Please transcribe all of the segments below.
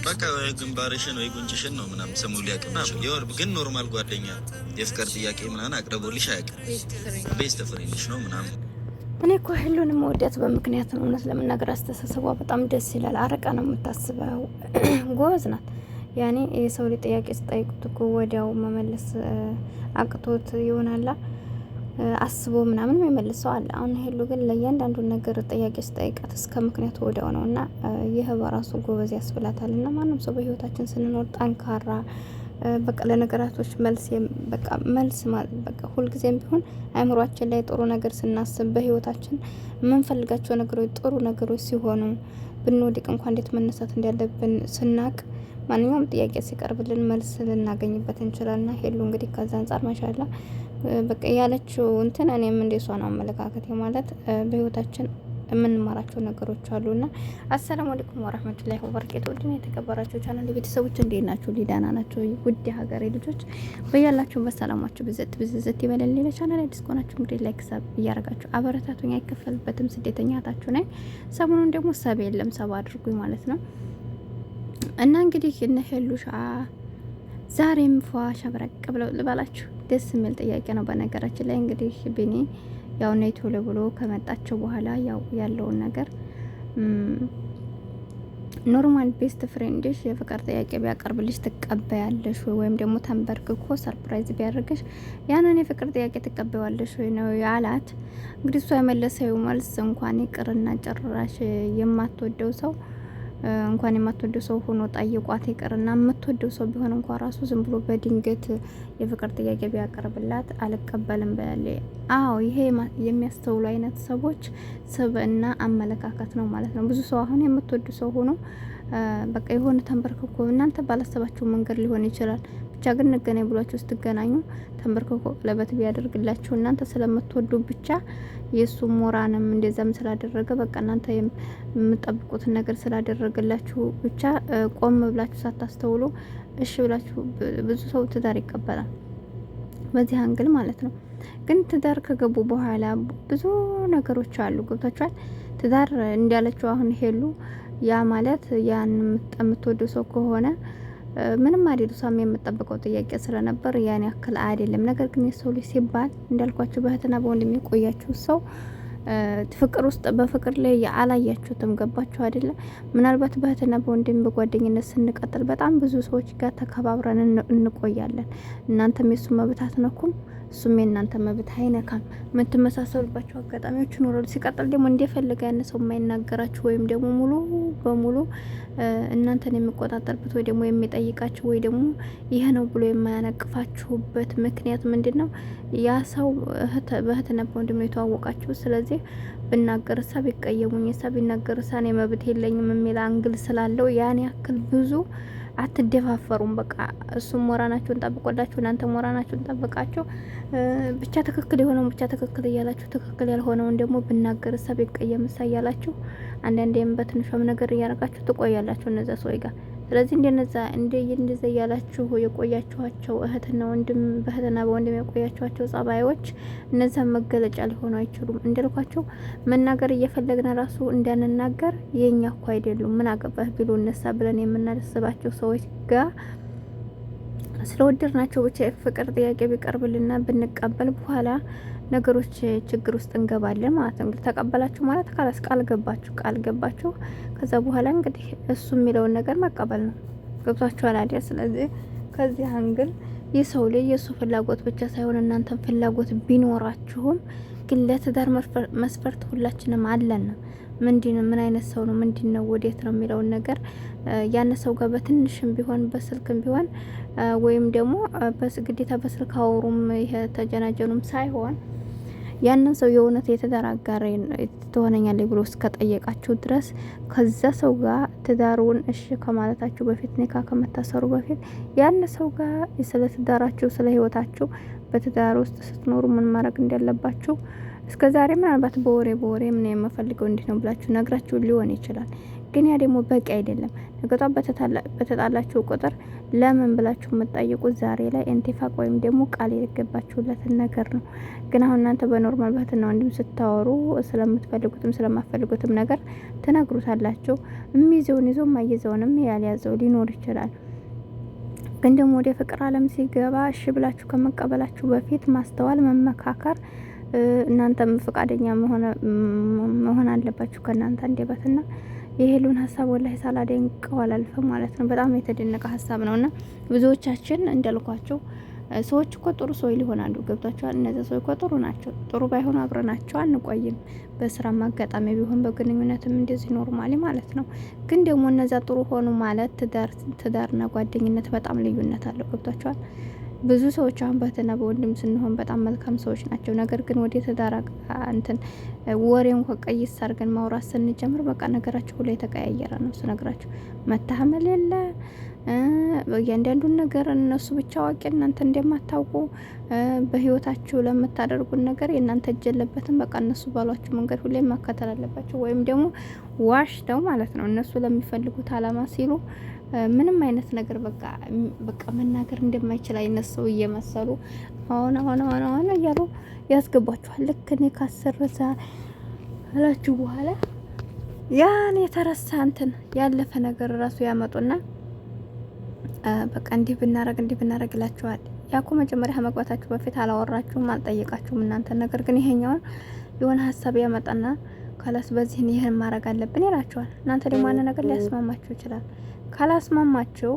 በቃ ግንባርሽን ወይ ጉንጭሽን ነው ምናምን ስሙ ሊያቅም ይወር ግን ኖርማል ጓደኛ የፍቅር ጥያቄ ምናምን አቅርቦልሽ አያውቅም። ቤስት ፍሬንድሽ ነው ምናምን። እኔ እኮ ሁሉንም መወዳት በምክንያት ነው። እውነት ለመናገር አስተሳሰቧ በጣም ደስ ይላል። አረቃ ነው የምታስበው። ጎበዝ ናት። ያኔ የሰው ልጅ ጥያቄ ስጠይቁት እኮ ወዲያው መመለስ አቅቶት ይሆናላ አስቦ ምናምን የሚመልሰው አለ። አሁን ሄሉ ግን ለእያንዳንዱ ነገር ጥያቄ ስጠይቃት እስከ ምክንያቱ ወዲያው ነው እና ይህ በራሱ ጎበዝ ያስብላታል። እና ማንም ሰው በህይወታችን ስንኖር ጠንካራ በቃ ለነገራቶች መልስ በቃ ሁልጊዜም ቢሆን አእምሯችን ላይ ጥሩ ነገር ስናስብ በህይወታችን የምንፈልጋቸው ነገሮች ጥሩ ነገሮች ሲሆኑ ብንወድቅ እንኳን እንዴት መነሳት እንዳለብን ስናቅ ማንኛውም ጥያቄ ሲቀርብልን መልስ ልናገኝበት እንችላልና ሄሉ እንግዲህ ከዛ አንጻር ማሻላ በቃ ያለችው እንትን እኔም እንደሷ ነው አመለካከት ማለት በህይወታችን የምንማራቸው ነገሮች አሉና። አሰላሙ አለይኩም ወራህመቱላሂ ወበረካቱ። ወዲና የተከበራችሁ ቻናል ቤተሰቦች እንዴት ናችሁ? ሊዳና ናቸው። ውድ ሀገሬ ልጆች በያላችሁ በሰላማችሁ ብዝት ይበለል። ሌላ ቻናል አዲስ ከሆናችሁ እንግዲህ ላይክ ሰብ እያረጋችሁ አበረታቱኝ። አይከፈልበትም። ስደተኛ ታችሁ ነኝ። ሰሞኑን ደግሞ ሰብ የለም ሰብ አድርጉኝ ማለት ነው። እና እንግዲህ እነ ሄሉሻ ዛሬም ፏ ሸብረቅ ብለው ልባላችሁ ደስ የሚል ጥያቄ ነው። በነገራችን ላይ እንግዲህ ቢኒ ያው ነይ ቶሎ ብሎ ከመጣቸው በኋላ ያው ያለውን ነገር ኖርማል ቤስት ፍሬንድሽ የፍቅር ጥያቄ ቢያቀርብልሽ ትቀበያለሽ ወይም ደግሞ ተንበርክኮ ሰርፕራይዝ ቢያደርግሽ ያንን የፍቅር ጥያቄ ትቀበያለሽ ወይ ነው ያላት። እንግዲህ እሷ የመለሰው መልስ እንኳን ይቅርና ጭራሽ የማትወደው ሰው እንኳን የማትወደው ሰው ሆኖ ጠይቋት ይቅርና የምትወደው ሰው ቢሆን እንኳን ራሱ ዝም ብሎ በድንገት የፍቅር ጥያቄ ቢያቀርብላት አልቀበልም በለ። አዎ ይሄ የሚያስተውሉ አይነት ሰዎች ስብዕና አመለካከት ነው ማለት ነው። ብዙ ሰው አሁን የምትወዱ ሰው ሆኖ በቃ የሆነ ተንበርክኮ እናንተ ባላሰባችሁ መንገድ ሊሆን ይችላል ብቻ ግን እንገናኝ ብሏችሁ ስትገናኙ ተንበርክኮ ቀለበት ቢያደርግላችሁ እናንተ ስለምትወዱ ብቻ የሱ ሞራንም እንደዛም ስላደረገ በቃ እናንተ የምትጠብቁትን ነገር ስላደረገላችሁ ብቻ ቆም ብላችሁ ሳታስተውሉ እሺ ብላችሁ ብዙ ሰው ትዳር ይቀበላል በዚህ አንግል ማለት ነው። ግን ትዳር ከገቡ በኋላ ብዙ ነገሮች አሉ። ገብታችኋል? ትዳር እንዳለችው አሁን ሄሉ ያ ማለት ያን የምትወደው ሰው ከሆነ ምንም አይደሉ። ሳም የምጠብቀው ጥያቄ ስለነበር ያን ያክል አይደለም። ነገር ግን የሰው ልጅ ሲባል እንዳልኳችሁ በእህትና በወንድም የቆያችሁ ሰው ፍቅር ውስጥ በፍቅር ላይ አላያችሁትም። ገባችሁ አይደለ? ምናልባት በእህትና በወንድም በጓደኝነት ስንቀጥል በጣም ብዙ ሰዎች ጋር ተከባብረን እንቆያለን። እናንተም የሱ መብት አትነኩም፣ እሱም የእናንተ መብት አይነካም። የምትመሳሰሉባቸው አጋጣሚዎች ይኖራሉ። ሲቀጥል ደግሞ እንደፈለገ ያን ሰው የማይናገራችሁ ወይም ደግሞ ሙሉ በሙሉ እናንተን የሚቆጣጠርበት ወይ ደግሞ የሚጠይቃችሁ ወይ ደግሞ ይሄ ነው ብሎ የማያነቅፋችሁበት ምክንያት ምንድነው? ያ ሰው በእህትና በወንድም ነው የተዋወቃችሁ። ስለዚህ ብናገር እሳ ቢቀየሙኝ እሳ ቢናገር እሳ እኔ መብት የለኝም የሚል አንግል ስላለው ያን ያክል ብዙ አትደፋፈሩም። በቃ እሱም ሞራናችሁን ጠብቆላችሁ እናንተ ሞራናችሁን ጠብቃችሁ ብቻ ትክክል የሆነውን ብቻ ትክክል እያላችሁ ትክክል ያልሆነውን ደግሞ ብናገር እሳ ቢቀየም እሳ እያላችሁ አንዳንዴም በትንሿም ነገር እያረጋችሁ ትቆያላችሁ እነዛ ሰዎች ጋር። ስለዚህ እንደዛ እያላችሁ የቆያችኋቸው እህትና ወንድም በእህትና በወንድም የቆያችኋቸው ጸባዮች እነዛን መገለጫ ሊሆኑ አይችሉም። እንደልኳቸው መናገር እየፈለግን ራሱ እንዳንናገር የኛ እኮ አይደሉም ምን አገባህ ቢሉ እነሳ ብለን የምናስባቸው ሰዎች ጋር ስለወደድናቸው ብቻ የፍቅር ጥያቄ ቢቀርብልና ብንቀበል በኋላ ነገሮች ችግር ውስጥ እንገባለን ማለት ነው። እንግዲህ ተቀበላችሁ ማለት ካላስ ቃል ገባችሁ ከዛ በኋላ እንግዲህ እሱ የሚለውን ነገር መቀበል ነው። ገብቷችኋል አይደል? ስለዚህ ከዚህ አንግል የሰው ልጅ የሱ ፍላጎት ብቻ ሳይሆን እናንተም ፍላጎት ቢኖራችሁም ግን ለትዳር መስፈርት ሁላችንም አለን። ምን አይነት ሰው ነው ምንድነው ወዴት ነው የሚለውን ነገር ያን ሰው ጋር በትንሽም ቢሆን በስልክም ቢሆን ወይም ደግሞ ግዴታ በስልክ አውሩም ይሄ ተጀናጀኑም ሳይሆን ያንን ሰው የእውነት የትዳር አጋር ትሆነኛለች ብሎ እስከጠየቃችሁ ድረስ ከዛ ሰው ጋር ትዳሩን እሺ ከማለታችሁ በፊት ኒካ ከመታሰሩ በፊት ያን ሰው ጋር ስለ ትዳራችሁ ስለ ህይወታችሁ በትዳር ውስጥ ስትኖሩ ምን ማድረግ እንዳለባችሁ እስከዛሬ ምናልባት በወሬ ምን የምፈልገው እንዲህ ነው ብላችሁ ነግራችሁ ሊሆን ይችላል። ግን ያ ደግሞ በቂ አይደለም። ነገጧ በተጣላችሁ ቁጥር ለምን ብላችሁ የምትጠይቁት ዛሬ ላይ ኢንቲፋቅ ወይም ደግሞ ቃል የገባችሁለትን ነገር ነው። ግን አሁን እናንተ በኖርማል ባህትና ወንድም ስታወሩ ስለምትፈልጉትም ስለማፈልጉትም ነገር ትነግሩታላችሁ። የሚይዘውን ይዞ የማይዘውንም ያልያዘው ሊኖር ይችላል። ግን ደግሞ ወደ ፍቅር ዓለም ሲገባ እሺ ብላችሁ ከመቀበላችሁ በፊት ማስተዋል፣ መመካከር እናንተም ፈቃደኛ መሆን አለባችሁ ከእናንተ አንደበትና የሄሉን ሀሳብ ወላሂ ሳላደንቀው አላልፍም ማለት ነው። በጣም የተደነቀ ሀሳብ ነውና ብዙዎቻችን እንዳልኳቸው ሰዎች እኮ ጥሩ ሰው ሊሆናሉ። ገብቷቸዋል። እነዚህ ሰዎች እኮ ጥሩ ናቸው። ጥሩ ባይሆኑ አብረናቸው አንቆይም። በስራ አጋጣሚ ቢሆን በግንኙነትም እንደዚህ ኖርማሊ ማለት ነው። ግን ደግሞ እነዚያ ጥሩ ሆኑ ማለት ትዳርና ጓደኝነት በጣም ልዩነት አለው። ገብቷቸዋል። ብዙ ሰዎች አሁን በእህትና በወንድም ስንሆን በጣም መልካም ሰዎች ናቸው። ነገር ግን ወደ ትዳር እንትን ወሬ እንኳ ቀይስ አድርገን ማውራት ስንጀምር በቃ ነገራችሁ ሁሉ የተቀያየረ ነው። ስነግራችሁ መታመል የለ እያንዳንዱን ነገር እነሱ ብቻ አዋቂ እናንተ እንደማታውቁ በህይወታችሁ ለምታደርጉን ነገር የእናንተ እጅ የለበትም። በቃ እነሱ ባሏችሁ መንገድ ሁሌ መከተል አለባችሁ። ወይም ደግሞ ዋሽተው ማለት ነው እነሱ ለሚፈልጉት አላማ ሲሉ ምንም አይነት ነገር በቃ መናገር እንደማይችል አይነት ሰው እየመሰሉ አሁን እያሉ ያስገባችኋል። ልክ እኔ ካሰረዛ አላችሁ በኋላ ያን የተረሳ እንትን ያለፈ ነገር ራሱ ያመጡና በቃ እንዲህ ብናረግ ይላችኋል። ያኮ መጀመሪያ መግባታችሁ በፊት አላወራችሁም፣ አልጠየቃችሁም እናንተ። ነገር ግን ይሄኛውን የሆነ ሀሳብ ያመጣና ካላስ በዚህን ይህን ማድረግ አለብን ይላችኋል። እናንተ ደግሞ አንድ ነገር ሊያስማማችሁ ይችላል። ካላስማማችሁ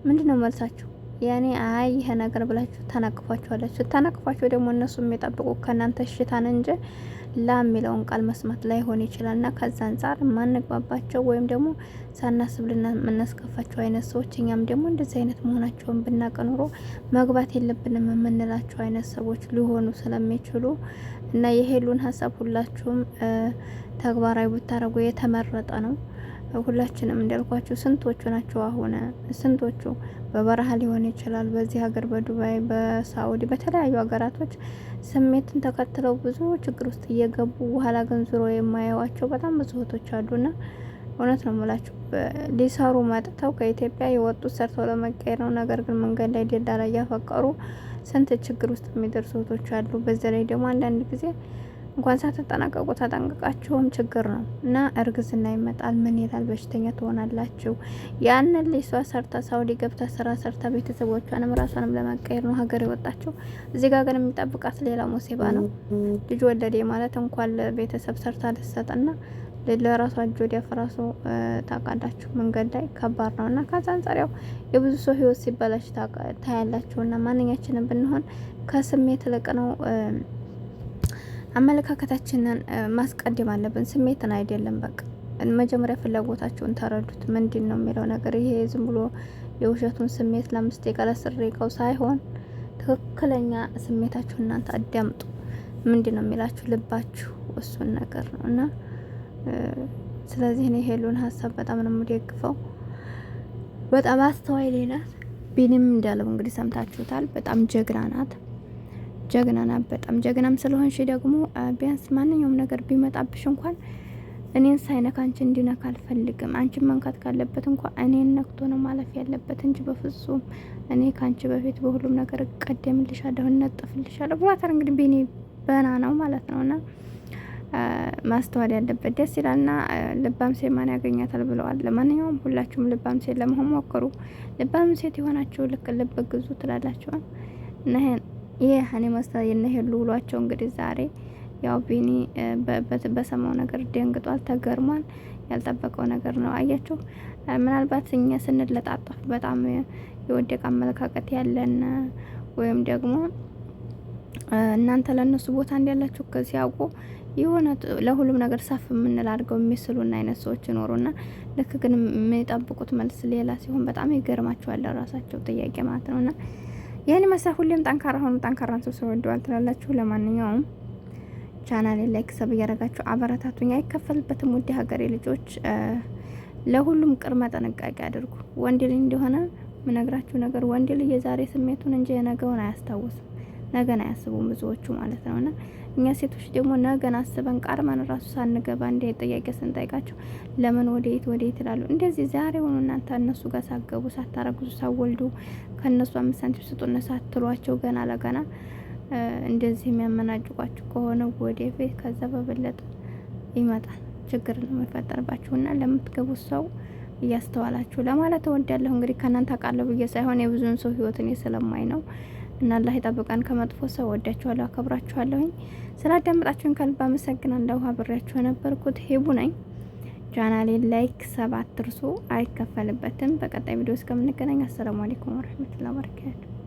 ምንድነው መልሳችሁ? ያኔ አይ ይሄ ነገር ብላችሁ ታናቅፏችኋላችሁ። ታናቅፏችሁ ደግሞ እነሱ የሚጠብቁ ከእናንተ እሽታን እንጂ ላሚለውን ቃል መስማት ላይሆን ይችላልና ከዛ አንፃር ማንግባባቸው ወይም ደግሞ ሳናስብልና የምናስከፋቸው አይነት ሰዎች እኛም ደግሞ እንደዚህ አይነት መሆናቸውን ብናቅ ኖሮ መግባት የለብንም የምንላቸው አይነት ሰዎች ሊሆኑ ስለሚችሉ እና የሄሉን ሀሳብ ሁላችሁም ተግባራዊ ብታረጉ የተመረጠ ነው። ሁላችንም እንዳልኳችሁ ስንቶቹ ናቸው አሁን ስንቶቹ በበረሃ ሊሆን ይችላል፣ በዚህ ሀገር በዱባይ በሳኡዲ በተለያዩ ሀገራቶች ስሜትን ተከትለው ብዙ ችግር ውስጥ እየገቡ በኋላ ግን ዙሮ የማያዩዋቸው በጣም ብዙ እህቶች አሉና እውነት ነው የምላችሁ ሊሰሩ መጥተው ከኢትዮጵያ የወጡት ሰርተው ለመቀየር ነው። ነገር ግን መንገድ ላይ ደላላ እያፈቀሩ ስንት ችግር ውስጥ የሚደርሱ እህቶች አሉ። በዚህ ላይ ደግሞ አንዳንድ ጊዜ እንኳን ሳትጠናቀቁ ተጠንቅቃችሁም ችግር ነው እና እርግዝና ይመጣል። ምን ይላል? በሽተኛ ትሆናላችሁ። ያንን ልጅ ሰርታ ሳውዲ ገብታ ስራ ሰርታ ቤተሰቦቿንም ራሷንም ለመቀየር ነው ሀገር የወጣችው። እዚህ ጋር ግን የሚጠብቃት ሌላ ሙሲባ ነው። ልጅ ወለዴ ማለት እንኳን ለቤተሰብ ሰርታ ልትሰጥና ለራሷ እጅ ወዲያ ፍራሱ ታውቃላችሁ። መንገድ ላይ ከባድ ነው እና ከዛ አንጻር ያው የብዙ ሰው ህይወት ሲበላሽ ታያላችሁና ማንኛችንም ብንሆን ከስሜት ልቅ ነው አመለካከታችንን ማስቀደም አለብን። ስሜትን አይደለም። በቃ መጀመሪያ ፍላጎታችሁን ተረዱት። ምንድን ነው የሚለው ነገር ይሄ ዝም ብሎ የውሸቱን ስሜት ለአምስት ደቂቃ ለአስር ደቂቃው ሳይሆን ትክክለኛ ስሜታችሁን እናንተ አዳምጡ። ምንድን ነው የሚላችሁ ልባችሁ እሱን ነገር ነው እና ስለዚህ እኔ ሄሉን ሀሳብ በጣም ነው የምደግፈው። በጣም አስተዋይ ናት። ቢኒም እንዳለው እንግዲህ ሰምታችሁታል። በጣም ጀግና ናት። በጣም ጀግናም ስለሆንሽ ደግሞ ቢያንስ ማንኛውም ነገር ቢመጣብሽ እንኳን እኔን ሳይነካ አንቺ እንዲነካ አልፈልግም። አንቺን መንካት ካለበት እንኳን እኔን ነክቶ ነው ማለፍ ያለበት እንጂ በፍጹም እኔ ካንቺ በፊት በሁሉም ነገር እቀደምልሻለሁ፣ እነጥፍልሻለሁ ብሏታል። እንግዲህ ቢኒ በና ነው ማለት ነውና ማስተዋል ያለበት ደስ ይላልና ልባም ሴት ማን ያገኛታል ብለዋል። ለማንኛውም ሁላችሁም ልባም ሴት ለመሆን ሞክሩ። ልባም ሴት የሆናችሁ ልክ ልብ ግዙ ትላላችሁ እና ይሄ እኔ መስታ የነሄሉ ውሏቸው እንግዲህ ዛሬ ያው ቢኒ በሰማው ነገር ደንግጧል፣ ተገርሟል። ያልጠበቀው ነገር ነው። አያችሁ ምናልባት እኛ ስንለጣጠፍ በጣም የወደቀ አመለካከት ያለን ወይም ደግሞ እናንተ ለነሱ ቦታ እንዳላችሁ ሲያውቁ የሆነ ለሁሉም ነገር ሳፍ የምንል አድርገው የሚስሉና አይነት ሰዎች ይኖሩና ልክ ግን የሚጠብቁት መልስ ሌላ ሲሆን በጣም ይገርማቸዋል። ለራሳቸው ጥያቄ ማለት ነውና ይህን መሳ ሁሌም ጠንካራ ሆኑ። ጠንካራን ሰው ወደዋል ትላላችሁ። ለማንኛውም ቻናሌ ላይክ ሰብ እያደረጋችሁ አበረታቱኝ። አይከፈልበትም። ውድ ሀገሬ ልጆች ለሁሉም ቅድመ ጥንቃቄ አድርጉ። ወንድ ልጅ እንደሆነ ምነግራችሁ ነገር ወንድ ልጅ የዛሬ ስሜቱን እንጂ የነገውን አያስታውስም። ነገን አያስቡም ብዙዎቹ ማለት ነውና እኛ ሴቶች ደግሞ ነገን አስበን ቃርማን ራሱ ሳንገባ እንደ ጥያቄ ስንጠይቃቸው ለምን ወዴት ይላሉ። እንደዚህ ዛሬውኑ እናንተ እነሱ ጋር ሳገቡ ሳታረግዙ ሳወልዱ ከነሱ 5 ሳንቲም ስጡን ሳትሏቸው ገና ለገና እንደዚህ የሚያመናጭቋችሁ ከሆነ ወደፊት ከዛ በበለጠ ይመጣል ችግር ነው የሚፈጠርባችሁና ለምትገቡት ሰው እያስተዋላችሁ ለማለት እወዳለሁ። እንግዲህ ከእናንተ አቃለሁ ብዬ ሳይሆን የብዙን ሰው ህይወትን ስለማይ ነው። እና አላህ ይጠብቀን ከመጥፎ ሰው። ወዳችኋለሁ፣ አከብራችኋለሁኝ። ስላዳመጣችሁን ከልብ አመሰግናለሁ። አብሬያችሁ የነበርኩት ሄቡ ነኝ። ቻናሌን ላይክ አትርሱ፣ አይከፈልበትም። በቀጣይ ቪዲዮ እስከምንገናኝ አሰላሙ አለይኩም ወራህመቱላሂ ወበረካቱ።